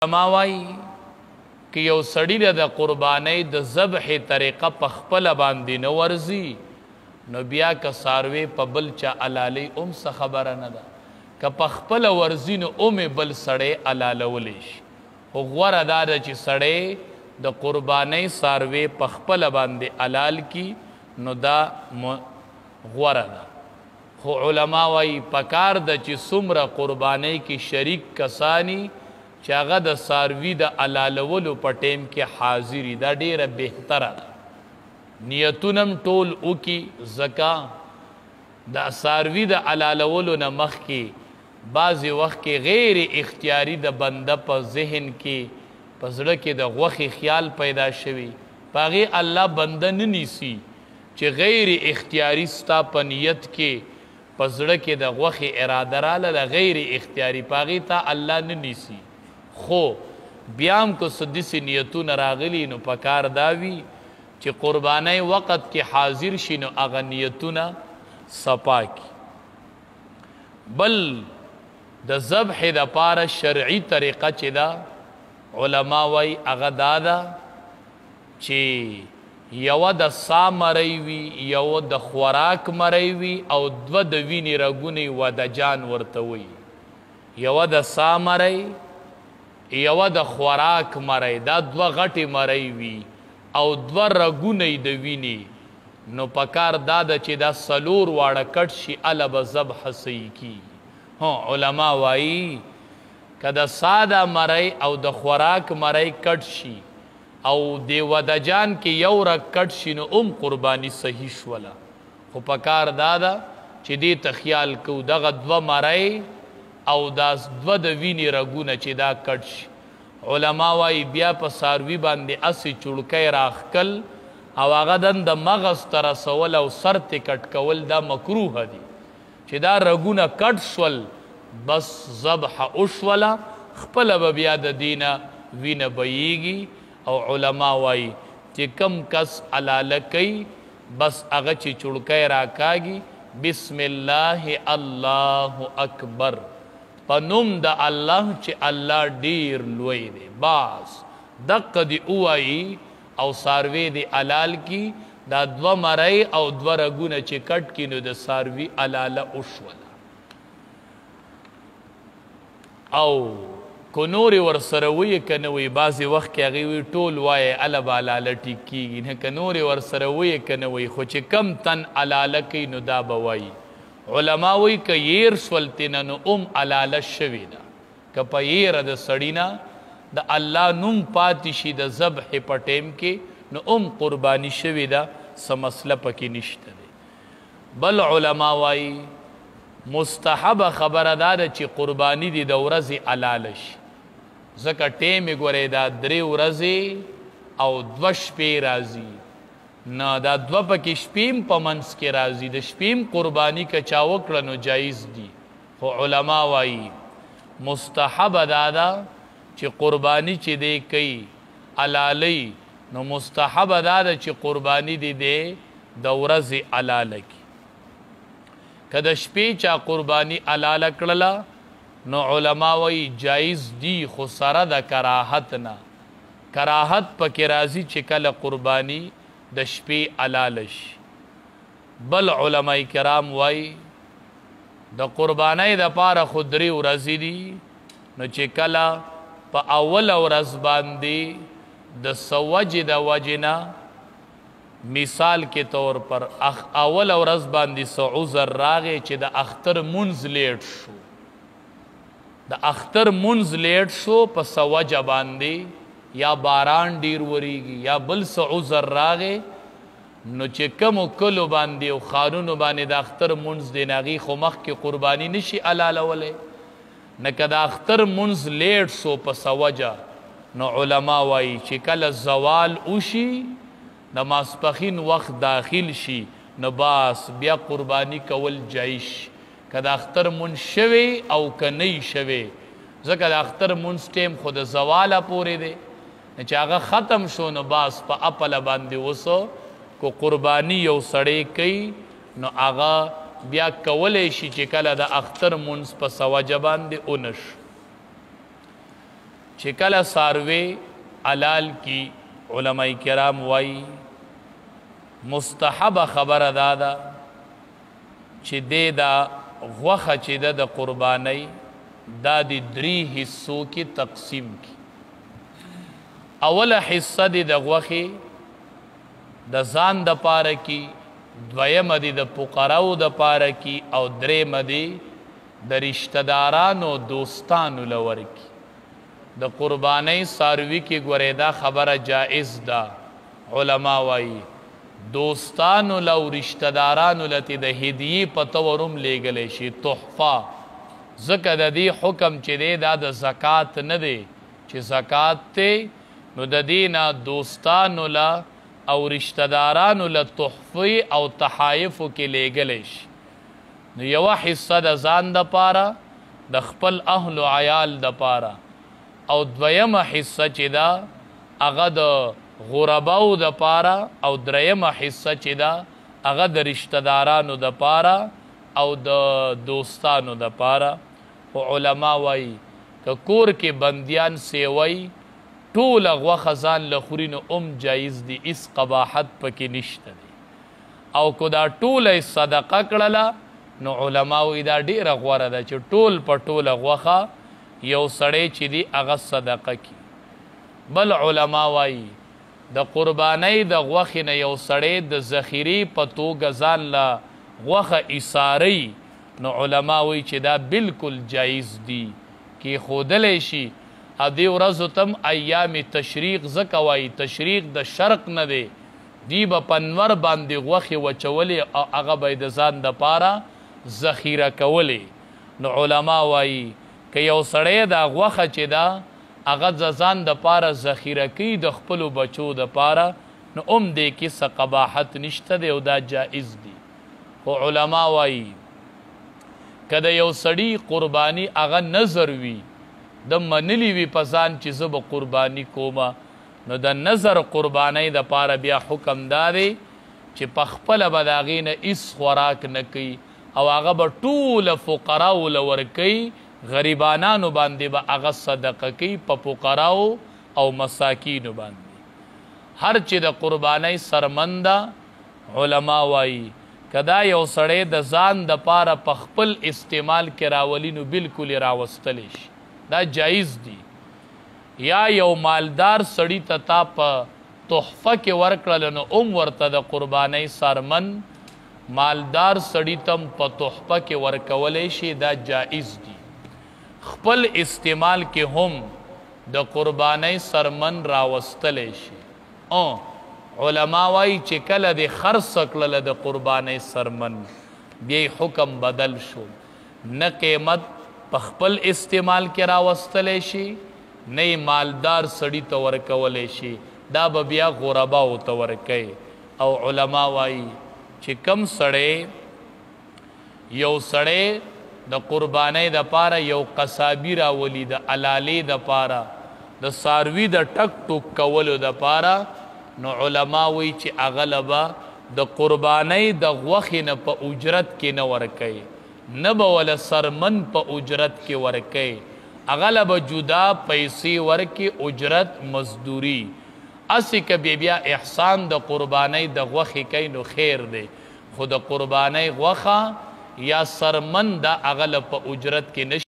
علماء وایي که یو سړي د قربانۍ د ذبح طریقه په خپله باندې نه ورځي نو بیا که څاروی په بل چا علالۍ هم څه خبره نه ده. که په خپله ورځي نو هم بل سړی علالولی شي، خو غوره دا ده چې سړی د قربانۍ څاروی په خپله باندې علال کی نو دا غوره ده. خو علما وایي پکار ده چې څومره قربانۍ کې شریک کسانی چې هغه د څاروي د علالولو په ټیم کې حاضري، دا ډیره بهتره ده. نیتونه هم ټول وکړي، ځکه د څاروي د علالولو نه مخکې بعضې وخت کې غیر اختیاري د بنده په ذهن کې په زړه کې د غوښې خیال پیدا شوي، په هغې الله بنده نه نیسي چې غیر اختیاري ستا په نیت کې په زړه کې د غوښې اراده راله غیر اختیاري، په هغې ته الله نه نیسي. خو بیا هم که څه داسې نیتونه راغلي نو پکار دا وي چې قربانۍ وخت کې حاضر شي نو هغه نیتونه صفا کړي. بل د ذبح دپاره شرعي طریقه چې ده علما وایي هغه دا ده چې یوه د سا مرۍ وي، یوه د خوراک مرۍ وي او دوه د وینې رګونې ودجان ورته وایي. یوه د سا مرۍ، یوه د خوراک مرۍ، دا دوه غټې مرۍ وي او دوه رګونه د وینې، نو پکار دا ده چې دا څلور واړه کټ شي، هله به ذبح صحیح کیږي. علما وایي که د سا د مرۍ او د خوراک مرۍ کټ شي او د ودجان کې یو رګ کټ شي نو هم قرباني صحیح شوله. خو پکار دا ده چې دې ته خیال کوو دغه دوه مرۍ او دا دوه د وینې رګونه چې دا کټ شي. علما وایي بیا په څاروي باندې هسې چوړکی راښکل او هغه دن د مغز ته رسول او سر ته کټ کول دا مکروه دي. چې دا رګونه کټ شول بس ذبح وشوله، خپله به بیا د دینه وینه بهیږي. او علما وایي چې کم کس علاله کوي بس هغه چې چوړکی راکاږي بسم الله الله اکبر په نوم د الله چې الله ډیر لوی دی، باس دقه دې ووایي او څاروی دې حلال کی. دا دوه مرۍ او دوه رګونه چې کټ کي نو د څاروي حلاله وشوله. او که نورې ورسره ویې که نه ویې بعضې وخت کې هغې وی ټول وایې هله به حلاله ټیک کېږي، نه که نورې ورسره ویې که نه ویې، خو چې کم تن حلاله کوي نو دا به وایي. علما وایي که یېر شول تېنه نو هم حلاله شوې ده. که په یېره د سړي نه د الله نوم پاتې شي د ذبح په ټیم کې نو هم قرباني شوې ده، څه مسله پکې نشته دی. بل علما وایي مستحبه خبره دا ده چې قرباني دې د ورځې حلاله شي، ځکه ټیم یې ګورئ دا 3 ورځې او 2 شپې راځي، نه دا 2 پکې شپې هم په منځ کې راځي، د شپې هم قرباني که چا وکړه نو جایز دي. خو علما وایي مستحبه دا ده چې قرباني چې دی کوي حلالۍ نو مستحبه دا ده چې قرباني دې د ورځې حلاله کړي. که د شپې چا قرباني حلاله کړله نو علما وایي جایز دي، خو سره د کراهت نه. کراهت پکې راځي چې کله قرباني د شپې حلاله شي. بل علما کرام وایي د قربانۍ دپاره خو 3 ورځې دي، نو چې کله په اوله ورځ باندې د څه وجې د وجې نه، مثال کې طور پر اول ورځ باندې څه عذر راغی چې د اختر منځ لیټ شو، د اختر منځ لیټ شو په څه وجه باندې، یا باران ډیر وریږي یا بل څه عذر راغی، نو چې کمو کلو باندې او ښارونو باندې د اختر منځ دی نو هغې خو مخکې قرباني نشي حلالولی، نه که د اختر منځ لیټ شو په څه وجه نو علما وایي چې کله زوال وشي د ماسپښین وخت داخل شي نو باس بیا قرباني کول جایز شي، که د اختر منځ شوی او که نه شوی، ځکه د اختر منځ ټیم خو د زواله پورې دی، چې هغه ختم شو نو باس په اپله باندې اوسه که قرباني یو سړی کوي نو هغه بیا کولی شي چې کله د اختر منځ په څه وجه باندې ونه شو. چې کله څاروی حلال کی علماء کرام وایي مستحب خبره دا ده چې دې دا غوښه چې ده د قربانۍ دا د 3 حصو کې تقسیم کی. اوله حصه دی د غوښې د ځان د پاره کی، دویمه دی د فقراو د پاره کی، او دریمه دی د رشتہ دارانو دوستانو لور کی. د قربانۍ څاروي کې ګورې دا خبره جائز ده. علما وایي دوستانو له او رشتہ دارانو لته د هدیې په تور هم لیږلی شي تحفه، ځکه د دې حکم چې دی دا د زکات نه دی چې زکات دی، نو د دې نه دوستانو له او رشتہ دارانو له تحفې او تحایفو کې لیږلی شي. نو یوه حصه د ځان دپاره د خپل اهل و عیال دپاره، او دویمه حصه چې ده هغه د غرباو دپاره، او دریمه حصه چې ده هغه د رشتہ دارانو دپاره او د دوستانو دپاره. خو علما وایي که کور کې بندیان سیوی ټوله غوښه ځان له خوري نو جایز دي، هېڅ قباحت پکې نشته دی. او که دا ټوله یې صدقه کړله نو علما وایي دا ډېره غوره ده چې ټول په ټوله غوښه یو سړی چې دی هغه صدقه کی. بل علما وایي د قربانۍ د غوښې نه یو سړی د ذخیرې په توګه ځان له غوښه ایسارۍ، نو علما وایي چې دا بالکل جایز دي کیښودلی شي. او دې ورځو تم ایام تشریق ځکه وایي تشریق د شرق نه دی، دی به په نور باندې غوښې وچولې او هغه به یې د ځان دپاره ذخیره کولې. نو علما وایي که یو سړی دا غوښه چې ده هغه د ځان دپاره ذخیره کوي د خپلو بچو دپاره، نو دې کې څه قباحت نشته دی او دا جایز دي. خو علما وایي که د یو سړي قرباني هغه نظر وي، د منلی وي په ځان چې زه به قرباني کومه، نو د نظر قربانۍ دپاره بیا حکم دا دی چې په خپله به د هغې نه هېڅ خوراک نه کوي او هغه به ټوله فقراو له ورکوي، غریبانانو باندې به هغه صدقه کوي په فقراو او مساکینو باندې. هر چې د قربانۍ سرمنده علما وایي که دا یو سړی د ځان دپاره په خپل استعمال کې راولي نو بلکل یې راوستلی شي، دا جایز دی. یا یو مالدار سړي ته تا په تحفه کې ورکړله نو ورته د قربانۍ سرمن مالدار سړي ته په تحفه کې ورکولی شي، دا جایز دی. خپل استعمال کې هم د قربانۍ سرمن راوستلی شي. علما وایي چې کله د خرڅ کړله د قربانۍ سرمن بیا حکم بدل شو، نه قیمت په خپل استعمال کې راوستلی شي نه یې مالدار سړي ته ورکولی شي، دا به بیا غرباو ته ورکوي. او علما وایي چې کم سړی یو سړی د قربانۍ دپاره یو قصابي راولي د علالې دپاره د څاروي د ټک ټوک کولو دپاره، نو علما وایي چې هغه له به د قربانۍ د غوښې نه په اجرت کې نه ورکوي، نه به وله سرمن په اجرت کې ورکوي، هغه له به جدا پیسې ورکړي اجرت مزدوري. هسې که بیا احسان د قربانۍ د غوښې کوي نو خیر دی، خو د قربانۍ غوښه یا سرمن دا هغه له په اجرت کې نشي